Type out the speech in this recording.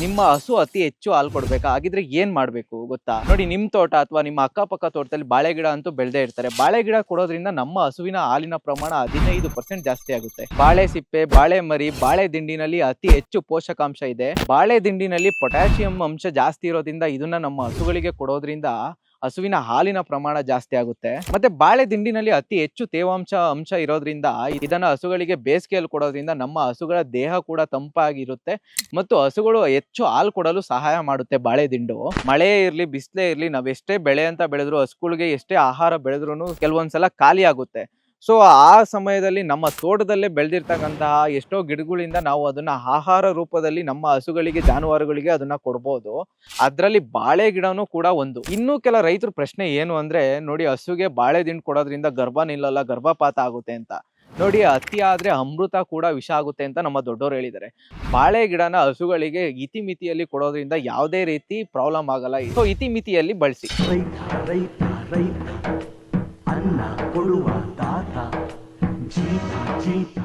ನಿಮ್ಮ ಹಸು ಅತಿ ಹೆಚ್ಚು ಹಾಲು ಕೊಡ್ಬೇಕಾ? ಹಾಗಿದ್ರೆ ಏನ್ ಮಾಡ್ಬೇಕು ಗೊತ್ತಾ? ನೋಡಿ, ನಿಮ್ ತೋಟ ಅಥವಾ ನಿಮ್ಮ ಅಕ್ಕಪಕ್ಕ ತೋಟದಲ್ಲಿ ಬಾಳೆ ಗಿಡ ಅಂತೂ ಬೆಳೆದೇ ಇರ್ತಾರೆ. ಬಾಳೆ ಗಿಡ ಕೊಡೋದ್ರಿಂದ ನಮ್ಮ ಹಸುವಿನ ಹಾಲಿನ ಪ್ರಮಾಣ 15% ಜಾಸ್ತಿ ಆಗುತ್ತೆ. ಬಾಳೆ ಸಿಪ್ಪೆ, ಬಾಳೆ ಮರಿ, ಬಾಳೆ ದಿಂಡಿನಲ್ಲಿ ಅತಿ ಹೆಚ್ಚು ಪೋಷಕಾಂಶ ಇದೆ. ಬಾಳೆ ದಿಂಡಿನಲ್ಲಿ ಪೊಟ್ಯಾಷಿಯಂ ಅಂಶ ಜಾಸ್ತಿ ಇರೋದ್ರಿಂದ ಇದನ್ನ ನಮ್ಮ ಹಸುಗಳಿಗೆ ಕೊಡೋದ್ರಿಂದ ಹಸುವಿನ ಹಾಲಿನ ಪ್ರಮಾಣ ಜಾಸ್ತಿ ಆಗುತ್ತೆ. ಮತ್ತೆ ಬಾಳೆ ದಿಂಡಿನಲ್ಲಿ ಅತಿ ಹೆಚ್ಚು ತೇವಾಂಶ ಅಂಶ ಇರೋದ್ರಿಂದ ಇದನ್ನ ಹಸುಗಳಿಗೆ ಬೇಸಿಗೆಯಲ್ಲಿ ಕೊಡೋದ್ರಿಂದ ನಮ್ಮ ಹಸುಗಳ ದೇಹ ಕೂಡ ತಂಪಾಗಿರುತ್ತೆ ಮತ್ತು ಹಸುಗಳು ಹೆಚ್ಚು ಹಾಲು ಕೊಡಲು ಸಹಾಯ ಮಾಡುತ್ತೆ. ಬಾಳೆ ದಿಂಡು ಮಳೆ ಇರ್ಲಿ ಬಿಸಿಲೇ ಇರ್ಲಿ, ನಾವ್ ಎಷ್ಟೇ ಬೆಳೆ ಅಂತ ಬೆಳೆದ್ರು, ಹಸುಗಳಿಗೆ ಎಷ್ಟೇ ಆಹಾರ ಬೆಳೆದ್ರು ಕೆಲವೊಂದ್ಸಲ ಖಾಲಿ ಆಗುತ್ತೆ. ಸೊ ಆ ಸಮಯದಲ್ಲಿ ನಮ್ಮ ತೋಟದಲ್ಲೇ ಬೆಳೆದಿರ್ತಕ್ಕಂತಹ ಎಷ್ಟೋ ಗಿಡಗಳಿಂದ ನಾವು ಅದನ್ನ ಆಹಾರ ರೂಪದಲ್ಲಿ ನಮ್ಮ ಹಸುಗಳಿಗೆ, ಜಾನುವಾರುಗಳಿಗೆ ಅದನ್ನ ಕೊಡ್ಬೋದು. ಅದ್ರಲ್ಲಿ ಬಾಳೆ ಗಿಡನೂ ಕೂಡ ಒಂದು. ಇನ್ನು ಕೆಲ ರೈತರ ಪ್ರಶ್ನೆ ಏನು ಅಂದ್ರೆ, ನೋಡಿ, ಹಸುಗೆ ಬಾಳೆ ದಿಂಡು ಕೊಡೋದ್ರಿಂದ ಗರ್ಭ ನಿಲ್ಲಲ್ಲ, ಗರ್ಭಪಾತ ಆಗುತ್ತೆ ಅಂತ. ನೋಡಿ, ಅತಿ ಆದ್ರೆ ಅಮೃತ ಕೂಡ ವಿಷ ಆಗುತ್ತೆ ಅಂತ ನಮ್ಮ ದೊಡ್ಡವರು ಹೇಳಿದ್ದಾರೆ. ಬಾಳೆ ಗಿಡನ ಹಸುಗಳಿಗೆ ಇತಿಮಿತಿಯಲ್ಲಿ ಕೊಡೋದ್ರಿಂದ ಯಾವುದೇ ರೀತಿ ಪ್ರಾಬ್ಲಮ್ ಆಗಲ್ಲ. ಸೊ ಇತಿಮಿತಿಯಲ್ಲಿ ಬಳಸಿ. ರೈತ ರೈತ ರೈತ ಅನ್ನ ಕೊಡುವ ದಾತ ಜೀತ ಜೀತ